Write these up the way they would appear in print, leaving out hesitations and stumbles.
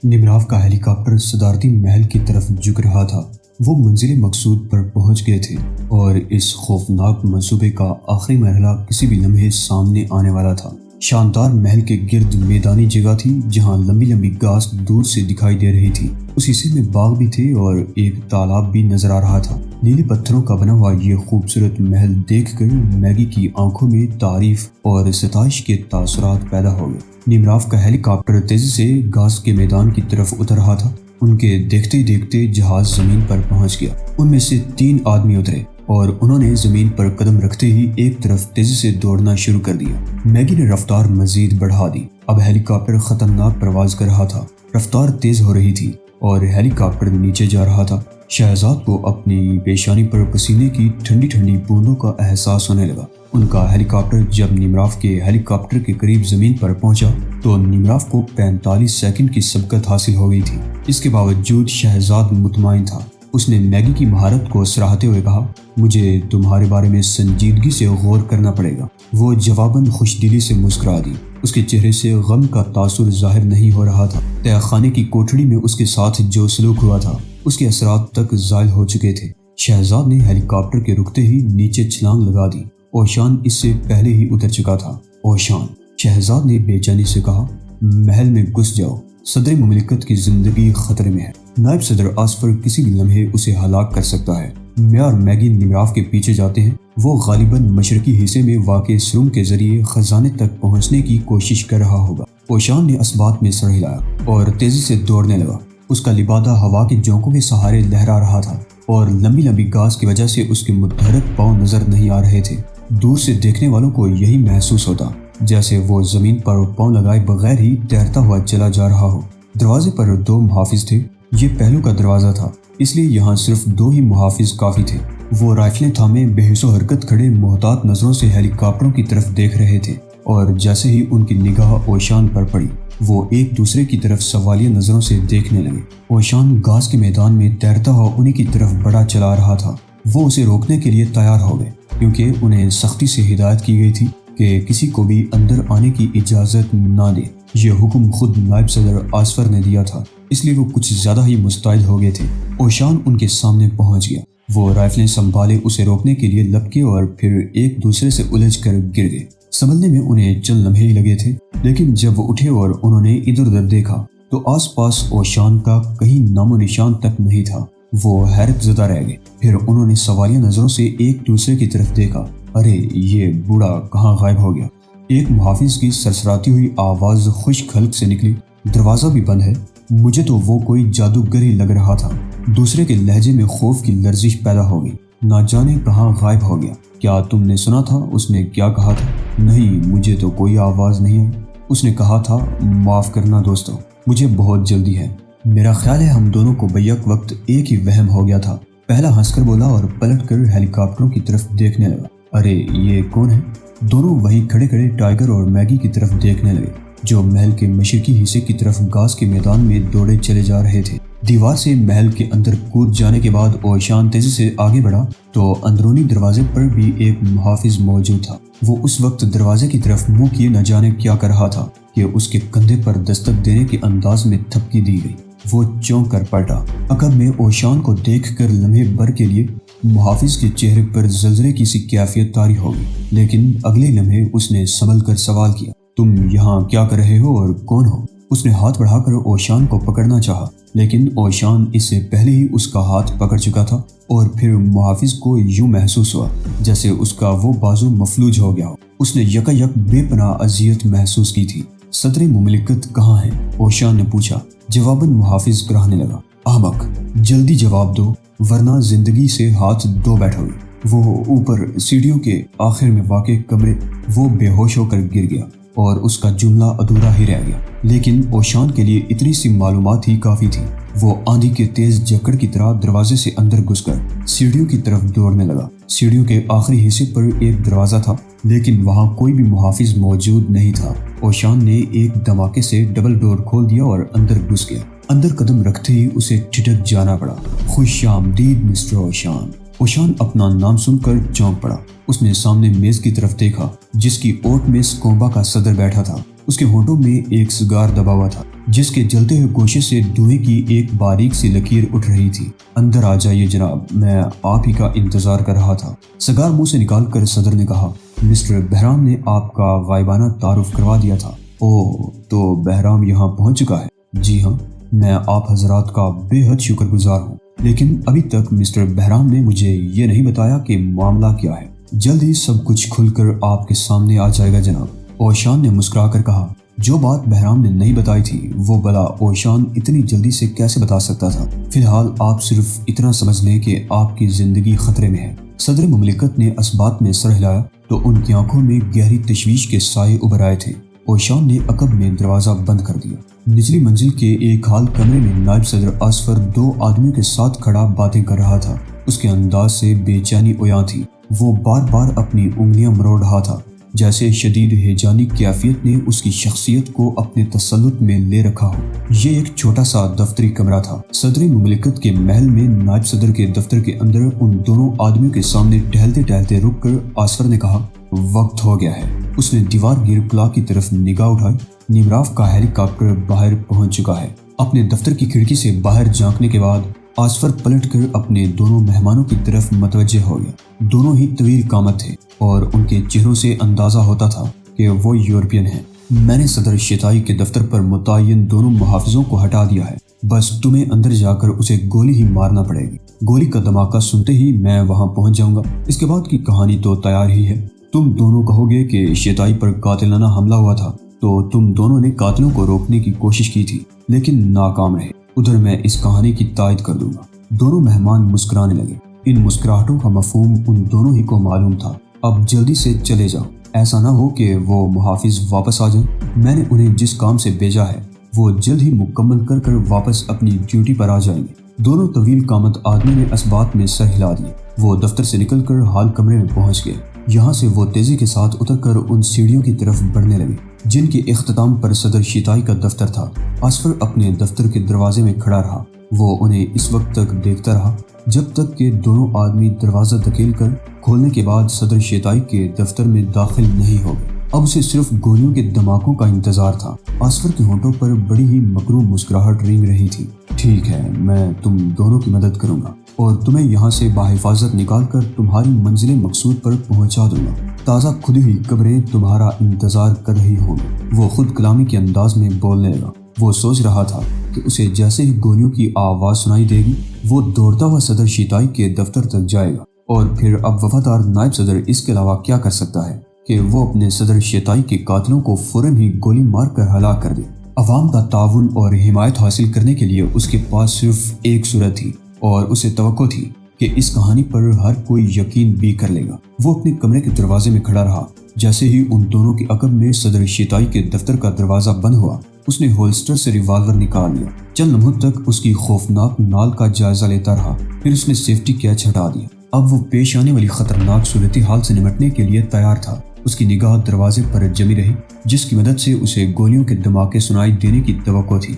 نمراف کا ہیلی کاپٹر صدارتی محل کی طرف جھک رہا تھا۔ وہ منزل مقصود پر پہنچ گئے تھے اور اس خوفناک منصوبے کا آخری مرحلہ کسی بھی لمحے سامنے آنے والا تھا۔ شاندار محل کے گرد میدانی جگہ تھی جہاں لمبی لمبی گھاس دور سے دکھائی دے رہی تھی۔ اس حصے میں باغ بھی تھے اور ایک تالاب بھی نظر آ رہا تھا۔ نیلے پتھروں کا بنا ہوا یہ خوبصورت محل دیکھ کر میگی کی آنکھوں میں تعریف اور ستائش کے تاثرات پیدا ہو گئے۔ نمراف کا ہیلی کاپٹر تیزی سے گھاس کے میدان کی طرف اتر رہا تھا۔ ان کے دیکھتے دیکھتے جہاز زمین پر پہنچ گیا۔ ان میں سے 3 آدمی اترے اور انہوں نے زمین پر قدم رکھتے ہی ایک طرف تیزی سے دوڑنا شروع کر دیا۔ میگی نے رفتار مزید بڑھا دی۔ اب ہیلی کاپٹر خطرناک پرواز کر رہا تھا۔ رفتار تیز ہو رہی تھی اور ہیلی کاپٹر نیچے جا رہا تھا۔ شہزاد کو اپنی پیشانی پر پسینے کی ٹھنڈی ٹھنڈی بوندوں کا احساس ہونے لگا۔ ان کا ہیلی کاپٹر جب نمراف کے ہیلی کاپٹر کے قریب زمین پر پہنچا تو نمراف کو 45 سیکنڈ کی سبقت حاصل ہو گئی تھی۔ اس کے باوجود شہزاد مطمئن تھا۔ اس نے میگی کی مہارت کو سراہتے ہوئے کہا، مجھے تمہارے بارے میں سنجیدگی سے غور کرنا پڑے گا۔ وہ جواباً خوش دلی سے مسکرا دی۔ اس کے چہرے سے غم کا تاثر ظاہر نہیں ہو رہا تھا۔ تہہ خانے کی کوٹڑی میں اس کے ساتھ جو سلوک ہوا تھا اس کے اثرات تک زائل ہو چکے تھے۔ شہزاد نے ہیلی کاپٹر کے رکتے ہی نیچے چھلانگ لگا دی۔ اوشان اس سے پہلے ہی اتر چکا تھا۔ اوشان، شہزاد نے بے چینی سے کہا، محل میں گھس جاؤ، صدر مملکت کی زندگی خطرے میں ہے۔ نائب صدر آسفر کسی بھی لمحے اسے ہلاک کر سکتا ہے۔ میں اور میگی نمراف کے پیچھے جاتے ہیں۔ وہ غالباً مشرقی حصے میں واقع سرنگ کے ذریعے خزانے تک پہنچنے کی کوشش کر رہا ہوگا۔ اوشان نے اسبات میں سر ہلایا اور تیزی سے دوڑنے لگا۔ اس کا لبادہ ہوا کے جھونکوں کے سہارے لہرا رہا تھا اور لمبی لمبی گھاس کی وجہ سے اس کے متحرک پاؤں نظر نہیں آ رہے تھے۔ دور سے دیکھنے والوں کو یہی محسوس ہوتا جیسے وہ زمین پر پاؤں لگائے بغیر ہی تیرتا ہوا چلا جا رہا ہو۔ دروازے پر 2 محافظ تھے۔ یہ پہلو کا دروازہ تھا، اس لیے یہاں صرف 2 ہی محافظ کافی تھے۔ وہ رائفلیں تھامے بے حس و حرکت کھڑے محتاط نظروں سے ہیلی کاپٹروں کی طرف دیکھ رہے تھے اور جیسے ہی ان کی نگاہ اوشان پر پڑی وہ ایک دوسرے کی طرف سوالیہ نظروں سے دیکھنے لگے۔ اوشان گھاس کے میدان میں تیرتا ہوا انہی کی طرف بڑا چلا رہا تھا۔ وہ اسے روکنے کے لیے تیار ہو گئے کیونکہ انہیں سختی سے ہدایت کی گئی تھی کہ کسی کو بھی اندر آنے کی اجازت نہ دے۔ یہ حکم خود نائب صدر آسفر نے دیا تھا، اس لیے وہ کچھ زیادہ ہی مستعد ہو گئے تھے۔ اوشان ان کے سامنے پہنچ گیا۔ وہ رائفلیں سنبھالے اسے روکنے کے لیے لپکے اور پھر ایک دوسرے سے الجھ کر گر گئے۔ سنبھلنے میں انہیں چند لمحے ہی لگے تھے، لیکن جب وہ اٹھے اور انہوں نے ادھر ادھر دیکھا تو آس پاس اوشان کا کہیں نام و نشان تک نہیں تھا۔ وہ حیرت زدہ رہ گئے۔ پھر انہوں نے سوالیہ نظروں سے ایک دوسرے کی طرف دیکھا۔ ارے یہ بوڑھا کہاں غائب ہو گیا؟ ایک محافظ کی سرسراتی ہوئی آواز خشک حلق سے نکلی، دروازہ بھی بند ہے؟ مجھے تو وہ کوئی جادوگر ہی لگ رہا تھا۔ دوسرے کے لہجے میں خوف کی لرزش پیدا ہو گئی۔ نہ جانے کہاں غائب ہو گیا۔ کیا تم نے سنا تھا اس نے کیا کہا تھا؟ نہیں، مجھے تو کوئی آواز نہیں آئی۔ اس نے کہا تھا، معاف کرنا دوستو، مجھے بہت جلدی ہے۔ میرا خیال ہے ہم دونوں کو بیک وقت ایک ہی وہم ہو گیا تھا۔ پہلا ہنس کر بولا اور پلٹ کر ہیلی کاپٹروں کی طرف دیکھنے لگا۔ ارے یہ کون ہے؟ دونوں وہیں کھڑے کھڑے ٹائیگر اور میگی کی طرف دیکھنے لگے جو محل کے مشرقی حصے کی طرف گھاس کے میدان میں دوڑے چلے جا رہے تھے۔ دیوار سے محل کے اندر کود جانے کے بعد اوشان تیزی سے آگے بڑھا تو اندرونی دروازے پر بھی ایک محافظ موجود تھا۔ وہ اس وقت دروازے کی طرف منہ کیے نہ جانے کیا کر رہا تھا کہ اس کے کندھے پر دستک دینے کے انداز میں تھپکی دی گئی۔ وہ چونک کر پلٹا۔ عقب میں اوشان کو دیکھ کر لمحے بھر کے لیے محافظ کے چہرے پر زلزلے کی سی کیفیت طاری ہو گئی، لیکن اگلے لمحے اس نے سنبھل کر سوال کیا، تم یہاں کیا کر رہے ہو اور کون ہو؟ اس نے ہاتھ بڑھا کر اوشان کو پکڑنا چاہا، لیکن اوشان اس سے پہلے ہی اس کا ہاتھ پکڑ چکا تھا اور پھر محافظ کو یوں محسوس ہوا جیسے اس کا وہ بازو مفلوج ہو گیا ہو۔ اس نے یکایک بے پناہ اذیت محسوس کی تھی۔ صدر مملکت کہاں ہے؟ اوشان نے پوچھا۔ جواباً محافظ کراہنے لگا، احمق، جلدی جواب دو ورنہ زندگی سے ہاتھ دھو بیٹھو گے۔ وہ اوپر سیڑھیوں کے آخر میں واقع کمرے۔ وہ بے ہوش ہو کر گر گیا اور اس کا جملہ ادھورا ہی رہ گیا، لیکن اوشان کے لیے اتنی سی معلومات ہی کافی تھی۔ وہ آندھی کے تیز جھکڑ کی طرح دروازے سے اندر گھس کر سیڑھیوں کی طرف دوڑنے لگا۔ سیڑھیوں کے آخری حصے پر ایک دروازہ تھا، لیکن وہاں کوئی بھی محافظ موجود نہیں تھا۔ اوشان نے ایک دھماکے سے ڈبل ڈور کھول دیا اور اندر گھس گیا۔ اندر قدم رکھتے ہی اسے ٹھٹک جانا پڑا۔ خوش آمدید مسٹر اوشان۔ اوشان اپنا نام سن کر چونک پڑا۔ اس نے سامنے میز کی طرف دیکھا جس کی اوٹ میں سکومبا کا صدر بیٹھا تھا۔ اس کے ہونٹوں میں ایک سگار دبا ہوا تھا جس کے جلتے ہوئے گوشے سے دھوئیں کی ایک باریک سی لکیر اٹھ رہی تھی۔ اندر آ جائیے جناب، میں آپ ہی کا انتظار کر رہا تھا، سگار منہ سے نکال کر صدر نے کہا۔ مسٹر بہرام نے آپ کا غائبانہ تعارف کروا دیا تھا۔ اوہ، تو بہرام یہاں پہنچ چکا ہے؟ جی ہاں، میں آپ حضرات کا بے حد شکر گزار ہوں، لیکن ابھی تک مسٹر بہرام نے مجھے یہ نہیں بتایا کہ معاملہ کیا ہے۔ جلد ہی سب کچھ کھل کر آپ کے سامنے آ جائے گا جناب، اوشان نے مسکرا کر کہا۔ جو بات بہرام نے نہیں بتائی تھی وہ بلا اوشان اتنی جلدی سے کیسے بتا سکتا تھا؟ فی الحال آپ صرف اتنا سمجھ لیں کہ آپ کی زندگی خطرے میں ہے۔ صدر مملکت نے اس بات میں سر ہلایا تو ان کی آنکھوں میں گہری تشویش کے سائے ابھر آئے تھے۔ اوشان نے عقب میں دروازہ بند کر دیا۔ نچلی منزل کے ایک ہال کمرے میں نائب صدر آصفر دو آدمیوں کے ساتھ کھڑا باتیں کر رہا تھا۔ اس کے انداز سے بے چینی اویاں تھی، وہ بار بار اپنی انگلیاں مروڑ رہا تھا، جیسے شدید ہیجانی کیفیت نے اس کی شخصیت کو اپنے تسلط میں لے رکھا ہو۔ یہ ایک چھوٹا سا دفتری کمرہ تھا۔ صدر مملکت کے محل میں نائب صدر کے دفتر کے اندر ان دونوں آدمیوں کے سامنے ٹہلتے ٹہلتے رک کر آصفر نے کہا، وقت ہو گیا ہے۔ اس نے دیوار گیر کلا کی طرف نگاہ اٹھائی۔ نیمراف کا ہیلی کاپٹر باہر پہنچ چکا ہے۔ اپنے دفتر کی کھڑکی سے باہر جھانکنے کے بعد آصفر پلٹ کر اپنے دونوں مہمانوں کی طرف متوجہ ہو گیا۔ دونوں ہی طویل قامت تھے اور ان کے چہروں سے اندازہ ہوتا تھا کہ وہ یورپین ہیں۔ میں نے صدر شتائی کے دفتر پر متعین دونوں محافظوں کو ہٹا دیا ہے، بس تمہیں اندر جا کر اسے گولی ہی مارنا پڑے گی۔ گولی کا دھماکہ سنتے ہی میں وہاں پہنچ جاؤں گا، اس کے بعد کی کہانی تو تیار ہی ہے۔ تم دونوں کہو گے کہ شتائی پر قاتلانہ حملہ ہوا تھا تو تم دونوں نے قاتلوں کو روکنے کی کوشش کی تھی لیکن ناکام رہے۔ ادھر میں اس کہانی کی تائید کر دوں گا۔ دونوں مہمان مسکرانے لگے۔ ان مسکراہٹوں کا مفہوم ان دونوں ہی کو معلوم تھا۔ اب جلدی سے چلے جاؤ، ایسا نہ ہو کہ وہ محافظ واپس آ جائیں۔ میں نے انہیں جس کام سے بھیجا ہے وہ جلد ہی مکمل کر کر واپس اپنی ڈیوٹی پر آ جائیں گے۔ دونوں طویل قامت آدمی نے اس بات میں سر ہلا دیے۔ وہ دفتر سے نکل کر ہال کمرے میں پہنچ گئے۔ یہاں سے وہ تیزی کے ساتھ اتر کر ان سیڑھیوں کی طرف بڑھنے لگے جن کے اختتام پر صدر شتائی کا دفتر تھا۔ آصفر اپنے دفتر کے دروازے میں کھڑا رہا۔ وہ انہیں اس وقت تک دیکھتا رہا جب تک کہ دونوں آدمی دروازہ دھکیل کر کھولنے کے بعد صدر شتائی کے دفتر میں داخل نہیں ہو گئے۔ اب اسے صرف گولیوں کے دھماکوں کا انتظار تھا۔ آصفر کے ہونٹوں پر بڑی ہی مکروہ مسکراہٹ رینگ رہی تھی۔ ٹھیک ہے، میں تم دونوں کی مدد کروں گا اور تمہیں یہاں سے بحفاظت نکال کر تمہاری منزل مقصود پر پہنچا دوں گا۔ تازہ کھدی ہوئی قبریں تمہارا انتظار کر رہی ہوں گی۔ وہ خود کلامی کے انداز میں بولنے لگا۔ وہ سوچ رہا تھا کہ اسے جیسے ہی گولیوں کی آواز سنائی دے گی وہ دوڑتا ہوا صدر شتائی کے دفتر تک جائے گا، اور پھر اب وفادار نائب صدر اس کے علاوہ کیا کر سکتا ہے کہ وہ اپنے صدر شتائی کے قاتلوں کو فوراً ہی گولی مار کر ہلاک کر دے۔ عوام کا تعاون اور حمایت حاصل کرنے کے لیے اس کے پاس صرف ایک صورت تھی اور اسے توقع تھی کہ اس کہانی پر ہر کوئی یقین بھی کر لے گا۔ وہ اپنے کمرے کے دروازے میں کھڑا رہا۔ جیسے ہی ان دونوں کے عقب میں صدر شتائی کے دفتر کا دروازہ بند ہوا اس نے ہولسٹر سے ریوالور نکال لیا۔ چند لمحوں تک اس کی خوفناک نال کا جائزہ لیتا رہا، پھر اس نے سیفٹی کیچ ہٹا دیا۔ اب وہ پیش آنے والی خطرناک صورتحال سے نمٹنے کے لیے تیار تھا۔ اس کی نگاہ دروازے پر جمی رہی جس کی مدد سے اسے گولیوں کے دھماکے سنائی دینے کی توقع تھی۔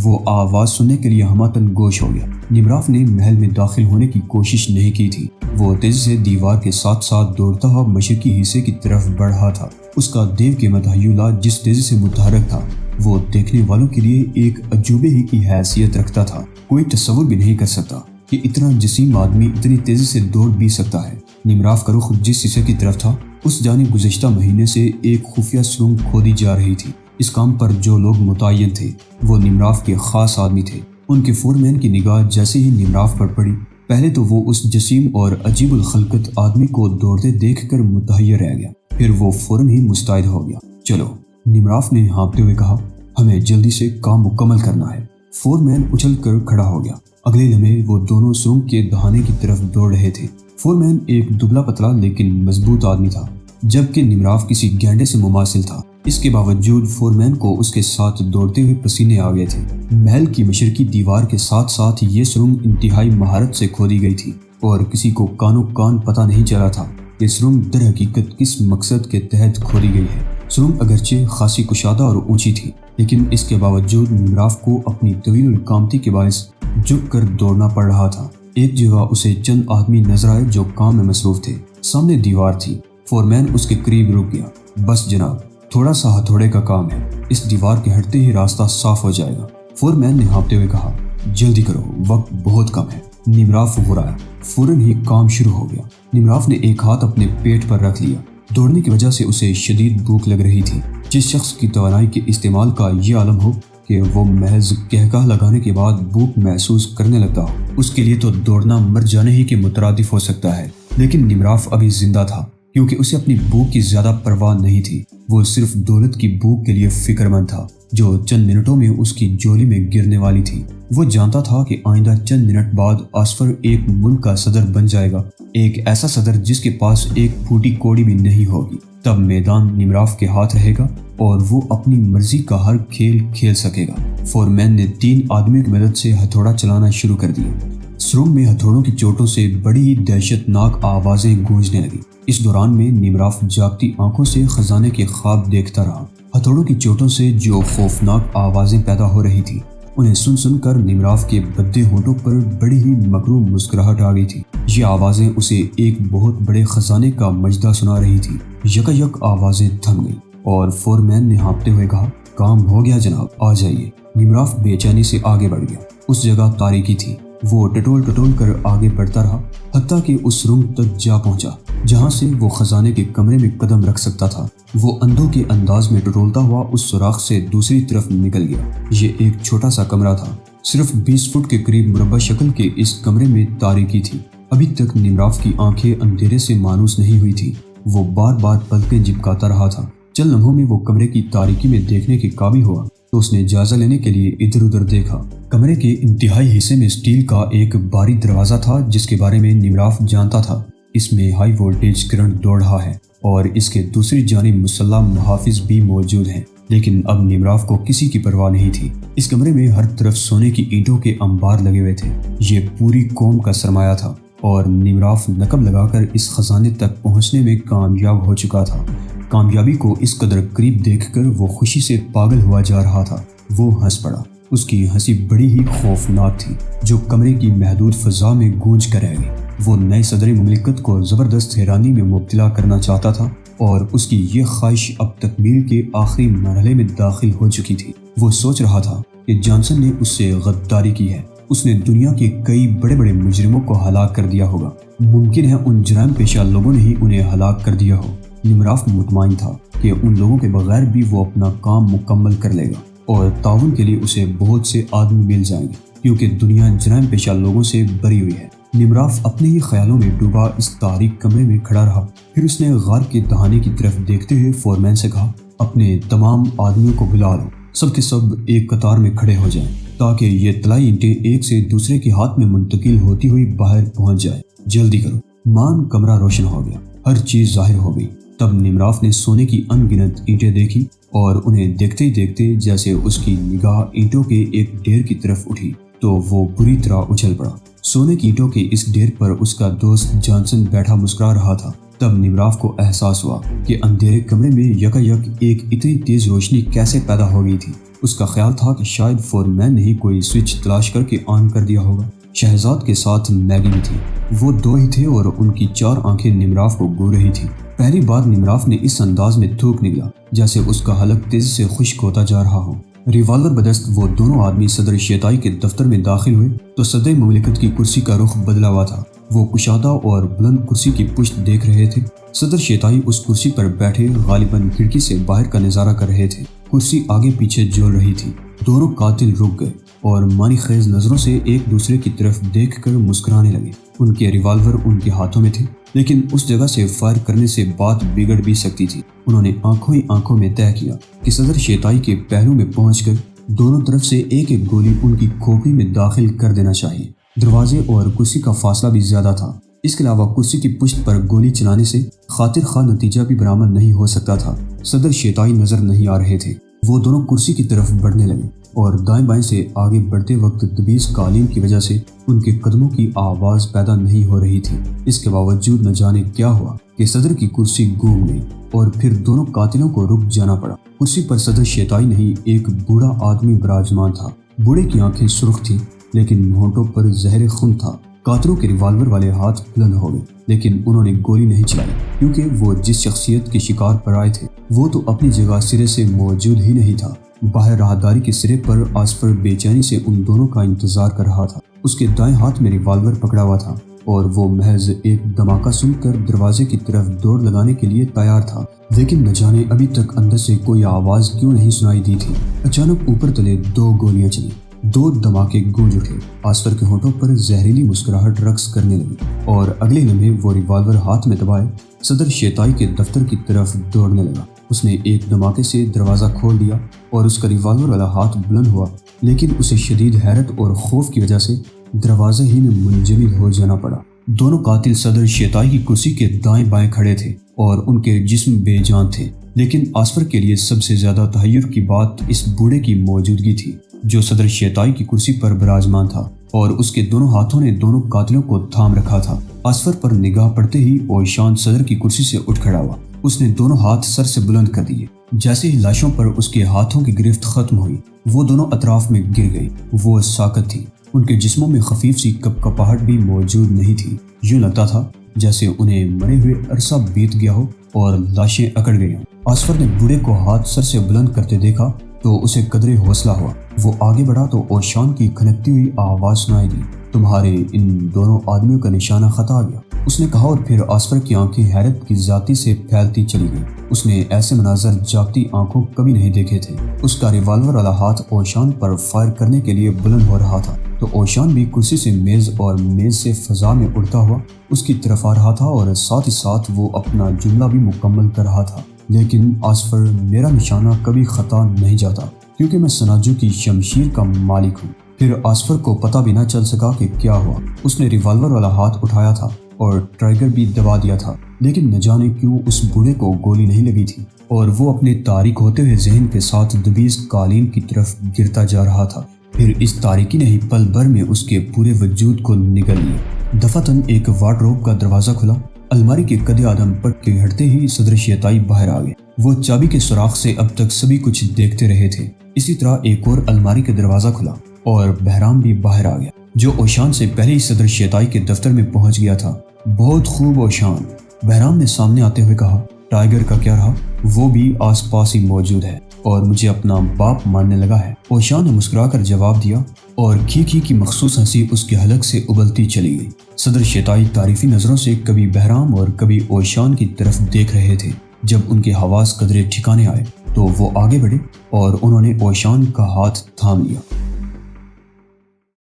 وہ آواز سننے کے لیے ہماتن گوش ہو گیا۔ نیمراف نے محل میں داخل ہونے کی کوشش نہیں کی تھی۔ وہ تیزی سے دیوار کے ساتھ ساتھ دوڑتا ہوا مشرقی حصے کی طرف بڑھ رہا تھا۔ اس کا دیو کے متحیلہ جس تیزی سے متحرک تھا وہ دیکھنے والوں کے لیے ایک عجوبے ہی کی حیثیت رکھتا تھا۔ کوئی تصور بھی نہیں کر سکتا کہ اتنا جسیم آدمی اتنی تیزی سے دوڑ بھی سکتا ہے۔ نیمراف کا رخ جس حصے کی طرف تھا اس جانب گزشتہ مہینے سے ایک خفیہ سرنگ کھودی جا رہی تھی۔ اس کام پر جو لوگ متعین تھے وہ نیمراف کے خاص آدمی تھے۔ ان کے فورمین کی نگاہ جیسے ہی نیمراف پر پڑی پہلے تو وہ اس جسیم اور عجیب الخلقت آدمی کو دوڑتے دیکھ کر متحیر رہ گیا، پھر وہ فوراً ہی مستعد ہو گیا۔ چلو، نیمراف نے ہانپتے ہوئے کہا، ہمیں جلدی سے کام مکمل کرنا ہے۔ فورمین اچھل کر کھڑا ہو گیا۔ اگلے لمحے وہ دونوں سرنگ کے دہانے کی طرف دوڑ رہے تھے۔ فورمین ایک دبلا پتلا لیکن مضبوط آدمی تھا جبکہ نیمراف کسی گینڈے سے مماثل تھا۔ اس کے باوجود فورمین کو اس کے ساتھ دوڑتے ہوئے پسینے آ گئے تھے۔ محل کی مشرقی دیوار کے ساتھ ساتھ یہ سرنگ انتہائی مہارت سے کھودی گئی تھی اور کسی کو کانوں کان پتہ نہیں چلا تھا کہ سرنگ در حقیقت کس مقصد کے تحت کھودی گئی ہے۔ سرنگ اگرچہ خاصی کشادہ اور اونچی تھی لیکن اس کے باوجود نیمراف کو اپنی طویل القامتی کے باعث جھک کر دوڑنا پڑ رہا تھا۔ ایک جگہ اسے چند آدمی نظر آئے جو کام میں مصروف تھے۔ سامنے دیوار تھی۔ فورمین اس کے قریب رک گیا۔ بس جناب، تھوڑا سا ہتھوڑے کا کام ہے، اس دیوار کے ہٹتے ہی راستہ صاف ہو جائے گا۔ فورمین نے ہانپتے ہوئے کہا، جلدی کرو، وقت بہت کم ہے۔ نمراف غرایا، فوراً ہی کام شروع ہو گیا۔ نمراف نے ایک ہاتھ اپنے پیٹ پر رکھ لیا۔ دوڑنے کی وجہ سے اسے شدید بھوک لگ رہی تھی۔ جس شخص کی توانائی کے استعمال کا یہ عالم ہو کہ وہ محض قہقہ لگانے کے بعد بھوک محسوس کرنے لگتا ہو، اس کے لیے تو دوڑنا مر جانے ہی کے مترادف ہو سکتا ہے۔ لیکن نمراف ابھی زندہ تھا، کیونکہ اسے اپنی بھوک کی زیادہ پرواہ نہیں تھی۔ وہ صرف دولت کی بھوک کے لیے فکر مند تھا جو چند منٹوں میں اس کی جولی میں گرنے والی تھی۔ وہ جانتا تھا کہ آئندہ چند منٹ بعد آسفر ایک ملک کا صدر بن جائے گا، ایک ایسا صدر جس کے پاس ایک پھوٹی کوڑی بھی نہیں ہوگی۔ تب میدان نمراف کے ہاتھ رہے گا اور وہ اپنی مرضی کا ہر کھیل کھیل سکے گا۔ فورمین نے 3 آدمیوں کی مدد سے ہتھوڑا چلانا شروع کر دیا۔ سرنگ میں ہتھوڑوں کی چوٹوں سے بڑی ہی دہشت ناک آوازیں گونجنے لگی۔ اس دوران میں نمراف جاگتی آنکھوں سے خزانے کے خواب دیکھتا رہا۔ ہتھوڑوں کی چوٹوں سے جو خوفناک آوازیں پیدا ہو رہی تھی، انہیں سن سن کر نمراف کے بدے ہونٹوں پر بڑی ہی مغرور مسکراہٹ آ گئی تھی۔ یہ آوازیں اسے ایک بہت بڑے خزانے کا مجدہ سنا رہی تھی۔ یکایک آوازیں تھم گئیں اور فورمین نے ہانپتے ہوئے کہا، کام ہو گیا جناب، آ جائیے۔ نمراف بے چینی سے آگے بڑھ گیا۔ اس جگہ تاریکی تھی۔ وہ ٹٹول ٹٹول کر آگے بڑھتا رہا، حتیٰ کہ اس سرنگ تک جا پہنچا جہاں سے وہ خزانے کے کمرے میں قدم رکھ سکتا تھا۔ وہ اندھوں کے انداز میں ٹٹولتا ہوا اس سوراخ سے دوسری طرف نکل گیا۔ یہ ایک چھوٹا سا کمرہ تھا۔ صرف 20 فٹ کے قریب مربع شکل کے اس کمرے میں تاریکی تھی۔ ابھی تک نمراف کی آنکھیں اندھیرے سے مانوس نہیں ہوئی تھی۔ وہ بار بار پلکیں جھپکاتا رہا تھا۔ چند لمحوں میں وہ کمرے کی تاریکی میں دیکھنے کے قابل ہوا تو اس نے جائزہ لینے کے لیے ادھر ادھر دیکھا۔ کمرے کے انتہائی حصے میں اسٹیل کا ایک بھاری دروازہ تھا جس کے بارے میں نمراف جانتا تھا۔ اس میں ہائی وولٹیج کرنٹ دوڑ رہا ہے اور اس کے دوسری جانب مسلح محافظ بھی موجود ہیں، لیکن اب نمراف کو کسی کی پرواہ نہیں تھی۔ اس کمرے میں ہر طرف سونے کی اینٹوں کے انبار لگے ہوئے تھے۔ یہ پوری قوم کا سرمایہ تھا اور نمراف نقب لگا کر اس خزانے تک پہنچنے میں کامیاب ہو چکا تھا۔ کامیابی کو اس قدر قریب دیکھ کر وہ خوشی سے پاگل ہوا جا رہا تھا۔ وہ ہنس پڑا۔ اس کی ہنسی بڑی ہی خوفناک تھی جو کمرے کی محدود فضا میں گونج کر رہ گئی۔ وہ نئے صدر مملکت کو زبردست حیرانی میں مبتلا کرنا چاہتا تھا اور اس کی یہ خواہش اب تکمیل کے آخری مرحلے میں داخل ہو چکی تھی۔ وہ سوچ رہا تھا کہ جانسن نے اس سے غداری کی ہے۔ اس نے دنیا کے کئی بڑے بڑے مجرموں کو ہلاک کر دیا ہوگا۔ ممکن ہے ان جرائم پیشہ لوگوں نے ہی انہیں ہلاک کر دیا ہو۔ نمراف مطمئن تھا کہ ان لوگوں کے بغیر بھی وہ اپنا کام مکمل کر لے گا اور تعاون کے لیے اسے بہت سے آدمی مل جائیں گے، کیونکہ دنیا جرائم پیشہ لوگوں سے بھری ہوئی ہے۔ نمراف اپنے ہی خیالوں میں ڈوبا اس تاریک کمرے میں کھڑا رہا۔ پھر اس نے غار کے دہانے کی طرف دیکھتے ہوئے فورمین سے کہا، اپنے تمام آدمیوں کو بلا لو، سب کے سب ایک قطار میں کھڑے ہو جائیں تاکہ یہ طلائی اینٹیں ایک سے دوسرے کے ہاتھ میں منتقل ہوتی ہوئی باہر پہنچ جائے۔ جلدی کرو۔ مان کمرہ روشن ہو گیا، ہر چیز ظاہر ہو گئی۔ تب نمراف نے سونے کی ان گنت اینٹیں دیکھی اور انہیں دیکھتے ہی دیکھتے جیسے اس کی نگاہ اینٹوں کے ایک ڈھیر کی طرف اٹھی تو وہ بری طرح اچھل پڑا۔ سونے کی اینٹوں کے اس ڈھیر پر اس کا دوست جانسن بیٹھا مسکرا رہا تھا۔ تب نمراف کو احساس ہوا کہ اندھیرے کمرے میں یکایک ایک اتنی تیز روشنی کیسے پیدا ہو گئی تھی۔ اس کا خیال تھا کہ شاید فورمین نے ہی کوئی سوئچ تلاش کر کے آن کر دیا ہوگا۔ شہزاد کے ساتھ میگی بھی تھی۔ وہ 2 ہی تھے اور ان کی 4 آنکھیں نمراف کو گو رہی تھی۔ پہلی بار نمراف نے اس انداز میں تھوک نکلا جیسے اس کا حلق تیزی سے خشک ہوتا جا رہا ہو۔ ریوالور بدست وہ دونوں آدمی صدر شیطائی کے دفتر میں داخل ہوئے تو صدر مملکت کی کرسی کا رخ بدلا ہوا تھا۔ وہ کشادہ اور بلند کرسی کی پشت دیکھ رہے تھے۔ صدر شیطائی اس کرسی پر بیٹھے غالباً کھڑکی سے باہر کا نظارہ کر رہے تھے۔ کرسی آگے پیچھے جھول رہی تھی۔ دونوں قاتل رک گئے اور مانی خیز نظروں سے ایک دوسرے کی طرف دیکھ کر مسکرانے لگے۔ ان کے ریوالور ان کے ہاتھوں میں تھے، لیکن اس جگہ سے فائر کرنے سے بات بگڑ بھی سکتی تھی۔ انہوں نے آنکھوں ہی آنکھوں میں طے کیا کہ صدر شیطائی کے پہلو میں پہنچ کر دونوں طرف سے ایک ایک گولی ان کی کھوپڑی میں داخل کر دینا چاہیے۔ دروازے اور کرسی کا فاصلہ بھی زیادہ تھا۔ اس کے علاوہ کرسی کی پشت پر گولی چلانے سے خاطر خواہ نتیجہ بھی برآمد نہیں ہو سکتا تھا۔ صدر شیطائی نظر نہیں آ رہے تھے۔ وہ دونوں کرسی کی طرف بڑھنے لگے اور دائیں بائیں سے آگے بڑھتے وقت دبیز قالین کی وجہ سے ان کے قدموں کی آواز پیدا نہیں ہو رہی تھی۔ اس کے باوجود نہ جانے کیا ہوا کہ صدر کی کرسی گھوم گئی اور پھر دونوں قاتلوں کو رک جانا پڑا۔ کرسی پر صدر شیطائی نہیں ایک بوڑھا آدمی براجمان تھا۔ بوڑھے کی آنکھیں سرخ تھیں لیکن ہونٹوں پر زہر خون تھا۔ قاتلوں کے ریوالور والے ہاتھ بلند ہو گئے لیکن انہوں نے گولی نہیں چلائی کیونکہ وہ جس شخصیت کے شکار پر آئے تھے وہ تو اپنی جگہ سرے سے موجود ہی نہیں تھا۔ باہر راہداری کے سرے پر آسفر بے چینی سے ان دونوں کا انتظار کر رہا تھا۔ اس کے دائیں ہاتھ میں ریوالور پکڑا ہوا تھا اور وہ محض ایک دھماکہ سن کر دروازے کی طرف دوڑ لگانے کے لیے تیار تھا، لیکن نہ جانے ابھی تک اندر سے کوئی آواز کیوں نہیں سنائی دی تھی۔ اچانک اوپر تلے 2 گولیاں چلی، 2 دھماکے گونج اٹھے۔ آسفر کے ہونٹوں پر زہریلی مسکراہٹ رقص کرنے لگی اور اگلے لمحے وہ ریوالور ہاتھ میں دبائے صدر شیتائی کے دفتر کی طرف دوڑنے لگا۔ اس نے ایک دھماکے سے دروازہ کھول دیا اور اس کا ریوالور والا ہاتھ بلند ہوا، لیکن اسے شدید حیرت اور خوف کی وجہ سے دروازے ہی میں منجمد ہو جانا پڑا۔ دونوں قاتل صدر شیتائی کی کرسی کے دائیں بائیں کھڑے تھے اور ان کے جسم بے جان تھے، لیکن آسفر کے لیے سب سے زیادہ تحیر کی بات اس بوڑھے کی موجودگی تھی جو صدر شیتائی کی کرسی پر براجمان تھا اور اس کے دونوں ہاتھوں نے دونوں قاتلوں کو تھام رکھا تھا۔ آسفر پر نگاہ پڑتے ہی اوشان صدر کی کرسی سے اٹھ کھڑا ہوا۔ اس نے دونوں ہاتھ سر سے بلند کر دیے۔ جیسے ہی لاشوں پر اس کے ہاتھوں کی گرفت ختم ہوئی وہ دونوں اطراف میں گر گئی۔ وہ ساکت تھی، ان کے جسموں میں خفیف سی کپکپاہٹ بھی موجود نہیں تھی۔ یوں لگتا تھا جیسے انہیں مرے ہوئے عرصہ بیت گیا ہو اور لاشیں اکڑ گئی ہوں۔ آسفر نے بوڑھے کو ہاتھ سر سے بلند کرتے دیکھا تو اسے قدرے حوصلہ ہوا۔ وہ آگے بڑھا تو اوشان کی کھنکتی ہوئی آواز سنائی دی، تمہارے ان دونوں آدمیوں کا نشانہ خطا گیا، اس نے کہا، اور پھر آسفر کی آنکھیں حیرت کی ذاتی سے پھیلتی چلی گئی۔ اس نے ایسے مناظر جاگتی آنکھوں کبھی نہیں دیکھے تھے۔ اس کا ریوالور والا ہاتھ اوشان پر فائر کرنے کے لیے بلند ہو رہا تھا تو اوشان بھی کرسی سے میز اور میز سے فضا میں اڑتا ہوا اس کی طرف آ رہا تھا اور ساتھ ہی ساتھ وہ اپنا جملہ بھی مکمل کر رہا تھا، لیکن آسفر، میرا نشانہ کبھی خطا نہیں جاتا کیونکہ میں سناجو کی شمشیر کا مالک ہوں۔ پھر آسفر کو پتہ بھی نہ چل سکا کہ کیا ہوا۔ اس نے ریوالور والا ہاتھ اٹھایا تھا اور ٹرائگر بھی دبا دیا تھا، لیکن نہ جانے کیوں اس بوڑھے کو گولی نہیں لگی تھی اور وہ اپنے تاریک ہوتے ہوئے ذہن کے ساتھ دبیز قالین کی طرف گرتا جا رہا تھا۔ پھر اس تاریکی نے ہی پل بھر میں اس کے پورے وجود کو نگل لیا۔ دفعتاً ایک وارڈروب کا دروازہ کھلا۔ الماری کے قد آدم پٹ کے ہٹتے ہی صدر شیتائی باہر آ گئے۔ وہ چابی کے سوراخ سے اب تک سبھی کچھ دیکھتے رہے تھے۔ اسی طرح ایک اور الماری کا دروازہ کھلا اور بہرام بھی باہر آ گیا جو اوشان سے پہلے ہی صدر شیتائی کے دفتر میں پہنچ گیا تھا۔ بہت خوب اوشان، بہرام نے سامنے آتے ہوئے کہا۔ ٹائیگر کا کیا رہا؟ وہ بھی آس پاس ہی موجود ہے اور مجھے اپنا باپ ماننے لگا ہے، اوشان نے مسکرا کر جواب دیا اور کھی کی مخصوص ہنسی اس کے حلق سے ابلتی چلی گئی۔ صدر شیتائی تعریفی نظروں سے کبھی بہرام اور کبھی اوشان کی طرف دیکھ رہے تھے۔ جب ان کے حواس قدرے ٹھکانے آئے تو وہ آگے بڑھے اور انہوں نے اوشان کا ہاتھ تھام لیا۔